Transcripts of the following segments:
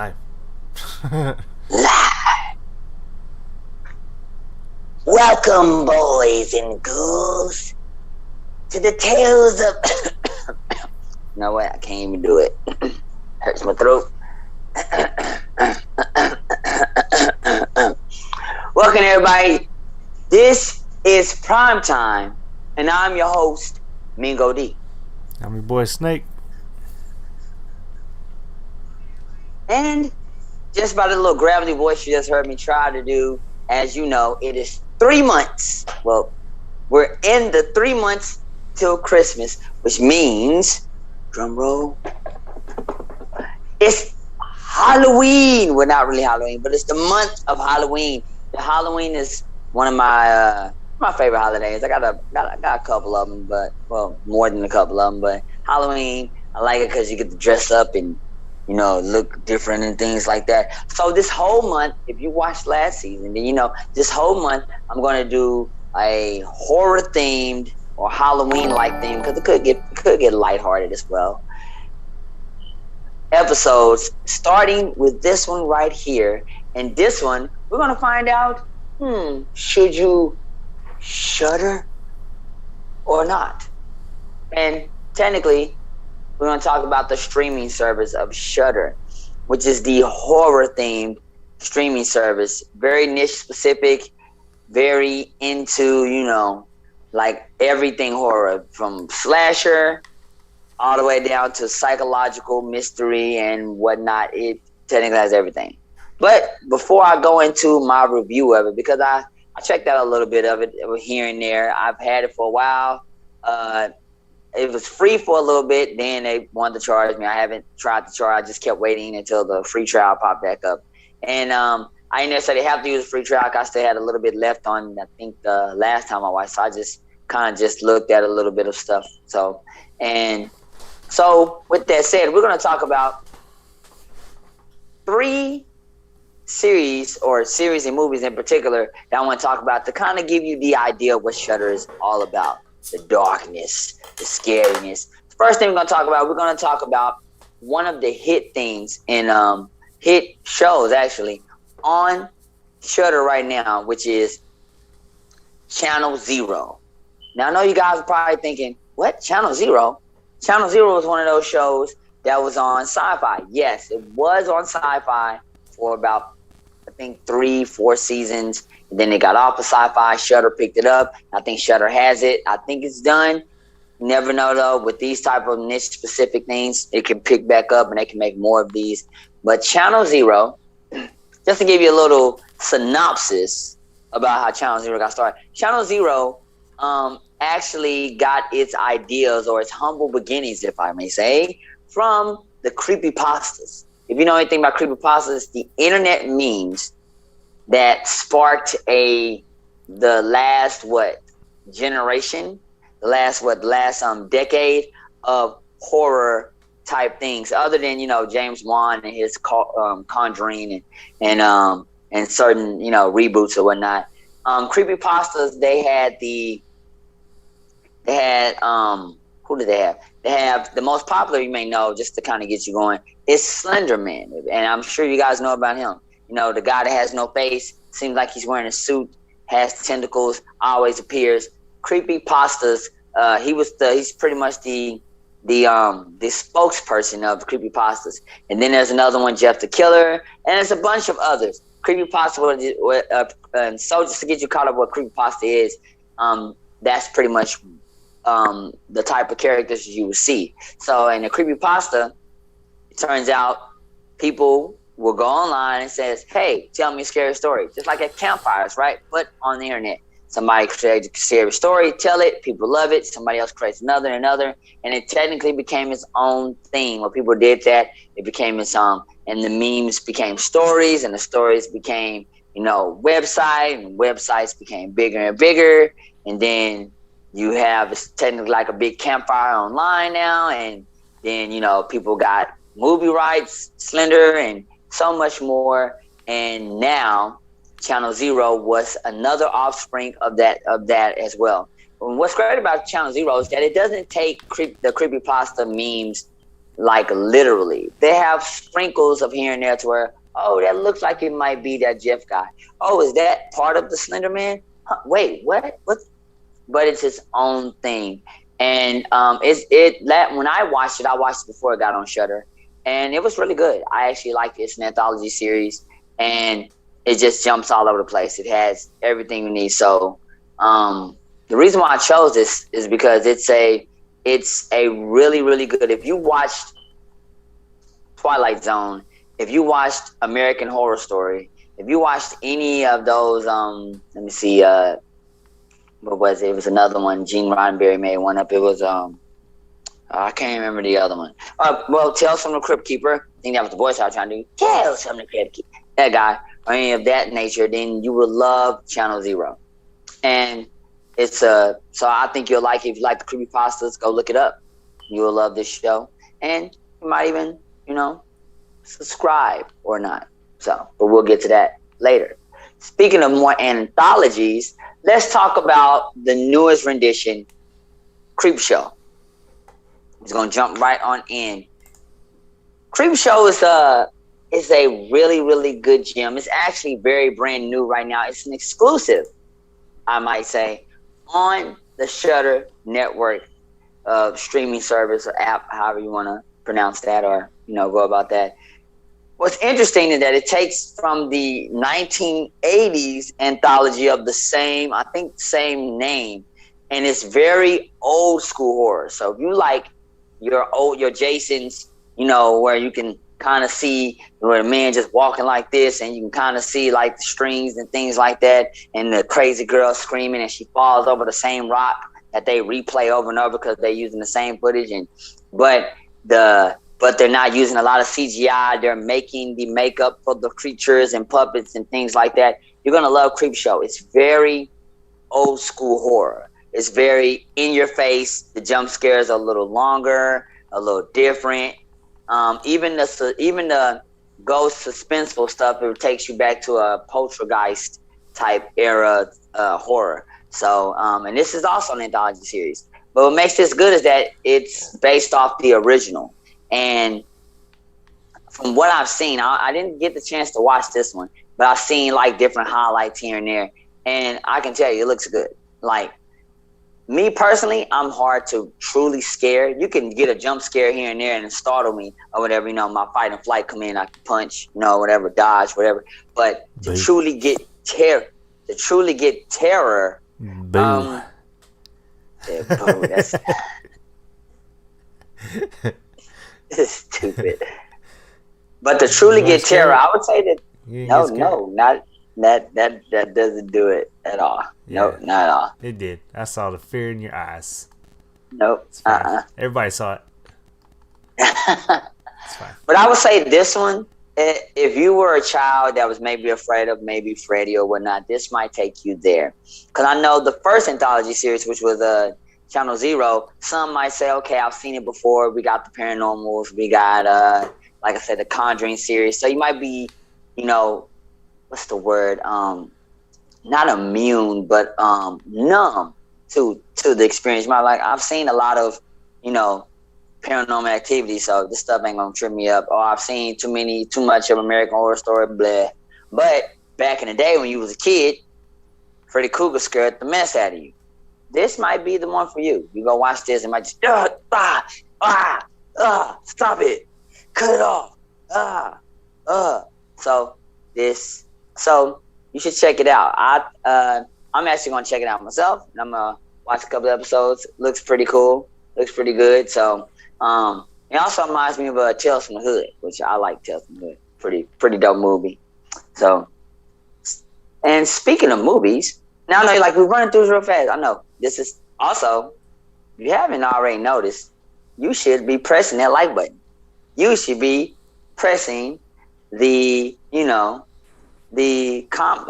Live. Live. Welcome, boys and girls, to the tales of. You know what? I can't even do it. Hurts my throat. Welcome, everybody. This is Prime Time, and I'm your host, Mingo-Dee. I'm your boy Snake. And just by the little gravity voice you just heard me try to do, as you know, it is 3 months. Well, we're in the 3 months till Christmas, which means, drum roll, it's Halloween. Well, not really Halloween, but it's the month of Halloween. The Halloween is one of my favorite holidays. I got a couple of them, but more than a couple of them. But Halloween, I like it because you get to dress up and look different and things like that. So this whole month, if you watched last season, then this whole month I'm going to do a horror themed or Halloween like theme, because it could get lighthearted as well. Episodes starting with this one right here, and this one we're going to find out. Should you shudder or not? And technically, we're going to talk about the streaming service of Shudder, which is the horror-themed streaming service. Very niche-specific, very into, like everything horror, from slasher all the way down to psychological mystery and whatnot. It technically has everything. But before I go into my review of it, because I checked out a little bit of it here and there. I've had it for a while. It was free for a little bit, then they wanted to charge me. I haven't tried to charge. I just kept waiting until the free trial popped back up. And I didn't necessarily have to use a free trial. I still had a little bit left on, I think, the last time I watched. So I just kind of just looked at a little bit of stuff. So with that said, we're going to talk about 3 series and movies in particular that I want to talk about to kind of give you the idea of what Shudder is all about. The darkness, the scariness. The first thing we're going to talk about one of the hit things in hit shows actually on Shudder right now, which is Channel Zero. Now I know you guys are probably thinking, what? Channel Zero? Channel Zero was one of those shows that was on Sci-Fi. Yes, it was on Sci-Fi for about, I think, 3-4 seasons. And then they got off of Sci-Fi. Shudder picked it up. I think Shudder has it. I think it's done. You never know, though. With these type of niche-specific things, it can pick back up and they can make more of these. But Channel Zero, just to give you a little synopsis about how Channel Zero got started. Channel Zero actually got its ideas, or its humble beginnings, if I may say, from the creepypastas. If you know anything about creepypastas, the internet memes that sparked the last decade of horror type things, other than James Wan and his Conjuring and certain reboots or whatnot. Creepypastas, they had who did they have? They have the most popular, you may know, just to kind of get you going, is Slender Man, and I'm sure you guys know about him. The guy that has no face, seems like he's wearing a suit, has tentacles, always appears. Creepypastas, he's pretty much the spokesperson of creepypastas. And then there's another one, Jeff the Killer, and there's a bunch of others. Creepypasta, and so just to get you caught up what creepypasta is, that's pretty much the type of characters you will see. So in a creepypasta, it turns out people will go online and says, hey, tell me a scary story. Just like at campfires, right? But on the internet. Somebody creates a scary story, tell it, people love it, somebody else creates another, and it technically became its own thing. When people did that, it became its and the memes became stories, and the stories became, website, and websites became bigger and bigger, and then you have, it's technically like a big campfire online now, and then, people got movie rights, Slender, and so much more, and now Channel Zero was another offspring of that as well. And what's great about Channel Zero is that it doesn't take the creepypasta memes like literally. They have sprinkles of here and there to where, oh, that looks like it might be that Jeff guy. Oh, is that part of the Slender Man? Huh, wait, what? What? But it's its own thing. And when I watched it before it got on Shudder, and it was really good. I actually like it. It's an anthology series, and it just jumps all over the place. It has everything you need. So the reason why I chose this is because it's a really, really good. If you watched Twilight Zone, if you watched American Horror Story, if you watched any of those, let me see, what was it? It was another one. Gene Roddenberry made one up. It was I can't remember the other one. Well, Tales from the Crypt Keeper. I think that was the voice I was trying to do. Tales from the Crypt Keeper. That guy, or any of that nature, then you will love Channel Zero. And it's so I think you'll like it. If you like the creepypastas, go look it up. You will love this show. And you might even, subscribe or not. So, but we'll get to that later. Speaking of more anthologies, let's talk about the newest rendition, Creepshow. It's gonna jump right on in. Creepshow is a really, really good gem. It's actually very brand new right now. It's an exclusive, I might say, on the Shudder network streaming service or app, however you want to pronounce that or go about that. What's interesting is that it takes from the 1980s anthology of the same name, and it's very old school horror. So if you like your Jasons, where you can kind of see where the man just walking like this, and you can kind of see like the strings and things like that, and the crazy girl screaming, and she falls over the same rock that they replay over and over because they're using the same footage, but they're not using a lot of CGI. They're making the makeup for the creatures and puppets and things like that. You're gonna love Creepshow. It's very old school horror. It's very in your face. The jump scares are a little longer, a little different. Even the ghost suspenseful stuff, it takes you back to a poltergeist type era horror. So, and this is also an anthology series. But what makes this good is that it's based off the original. And from what I've seen, I didn't get the chance to watch this one, but I've seen like different highlights here and there. And I can tell you, it looks good. Like, me personally, I'm hard to truly scare. You can get a jump scare here and there and startle me or whatever, my fight and flight come in, I can punch, whatever, dodge, whatever. But to truly get terror, Boo. Yeah, boo, that's stupid. But to truly get terror, I would say that not that doesn't do it at all. Yeah, nope, not at all. It did. I saw the fear in your eyes. Nope. Everybody saw it. It's fine. But I would say this one, if you were a child that was maybe afraid of maybe Freddy or whatnot, this might take you there. Because I know the first anthology series, which was Channel Zero, some might say, okay, I've seen it before. We got the Paranormals. We got, like I said, the Conjuring series. So you might be, what's the word? Not immune, but numb to the experience. You might like, I've seen a lot of, paranormal activity, so this stuff ain't gonna trip me up. Or I've seen too much of American Horror Story, blah. But back in the day when you was a kid, Freddy Krueger scared the mess out of you. This might be the one for you. You go watch this and might just stop it, cut it off, So you should check it out. I'm actually gonna check it out myself, and I'm gonna watch a couple episodes. Looks pretty cool. Looks pretty good. So it also reminds me of Tales from the Hood, which I like. Tales from the Hood, pretty dope movie. So, and speaking of movies, now I know we're running through this real fast. I know this is also, if you haven't already noticed, you should be pressing that like button. You should be pressing the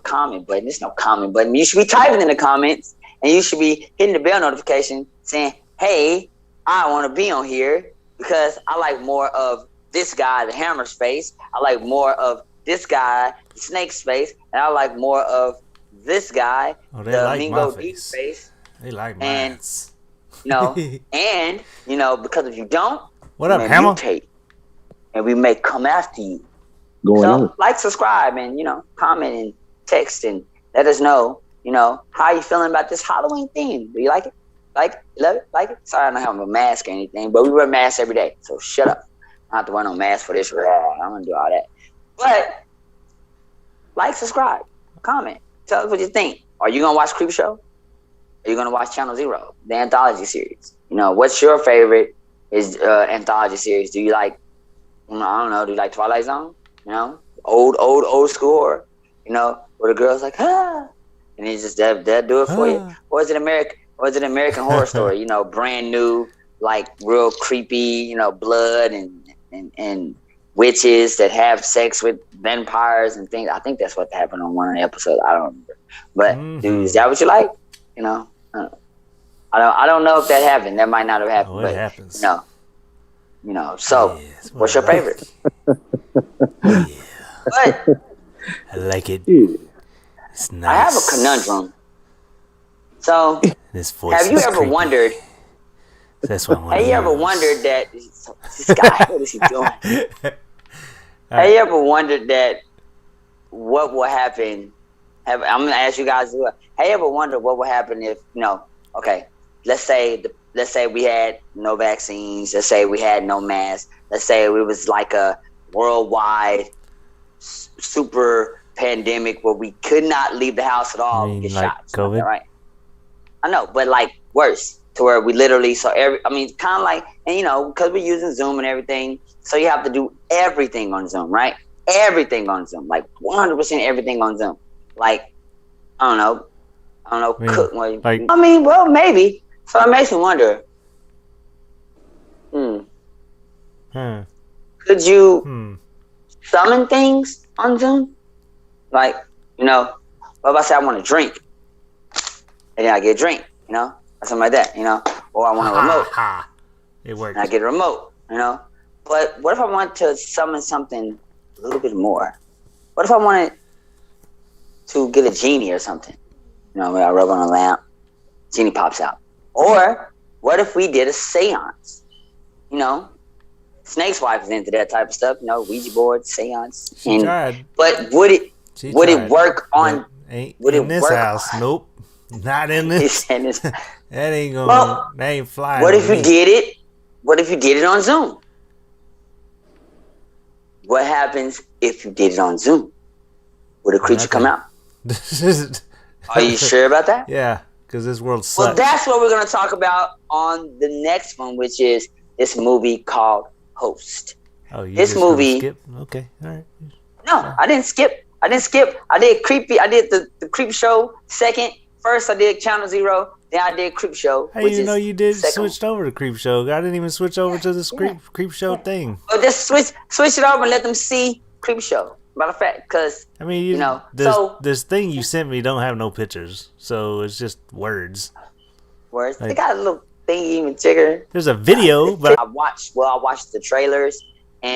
comment button. There's no comment button. You should be typing in the comments, and you should be hitting the bell notification saying, hey, I want to be on here because I like more of this guy, the Hammer's face. I like more of this guy, the Snake's face. And I like more of this guy, the Mingo-Dee face. They like mine. And, because if you don't, What up, may Hammer? mutate, and we may come after you. Going So on. like, subscribe, and comment and text and let us know, how you feeling about this Halloween theme. Do you like it? Like it? Love it? Like it? Sorry, I don't have a mask or anything, but we wear masks every day, so shut up. I don't have to wear no mask for this. I'm gonna do all that. But like, subscribe, comment, tell us what you think. Are you gonna watch Creepshow? Are you gonna watch Channel Zero, the anthology series? What's your favorite anthology series? Do you like? I don't know. Do you like Twilight Zone? Old school horror. Where the girl's like, ah, and it's just they'll do it for you. Or is it American Horror Story? Brand new, like real creepy. Blood and witches that have sex with vampires and things. I think that's what happened on one of the episodes. I don't remember. But dude, is that what you like? I don't know if that happened. That might not have happened. It happens. So Yes, what's your favorite? Yeah, But I like it. Yeah. It's nice. I have a conundrum. So This voice have you is ever creepy. wondered? That's what I want Have to you ever wondered that this guy? What is he doing? Have you ever wondered that what will happen? I'm gonna ask you guys. Have you ever wondered what would happen if Okay, let's say we had no vaccines. Let's say we had no masks. Let's say it was like a worldwide super pandemic where we could not leave the house at all and get like shot. COVID? Right? I know, but like worse, to where we literally kind of like, and because we're using Zoom and everything, so you have to do everything on Zoom, right? Everything on Zoom, like 100% everything on Zoom. Like, I don't know, cook. Well, maybe. So it makes me wonder. Could you summon things on Zoom? Like, what if I say I want a drink, and then I get a drink, or something like that, or I want a remote, It works. and I get a remote, But what if I want to summon something a little bit more? What if I wanted to get a genie or something? Where I rub on a lamp, genie pops out. Or what if we did a seance? Snake's wife is into that type of stuff, Ouija board, seance. She tried. But would it work on? Would it in this house? Nope. Not in this. That ain't gonna. Well, that ain't flying. What if you did it? What if you did it on Zoom? What happens if you did it on Zoom? Would a creature come out? Are you sure about that? Yeah, because this world sucks. Well, that's what we're going to talk about on the next one, which is this movie called Host. Oh, you this just gonna movie. Skip? Okay, all right. No, I didn't skip. I did creepy. I did the Creep Show second. First, I did Channel Zero. Then I did Creep Show. Hey, you know you did switched over to Creep Show. I didn't even switch over to this Creep Show thing. Well, just switch it over and let them see Creep Show. Matter of fact, because I mean, this thing you sent me don't have no pictures, so it's just words. Words. They got a little thingy even bigger. There's a video, but I watched the trailers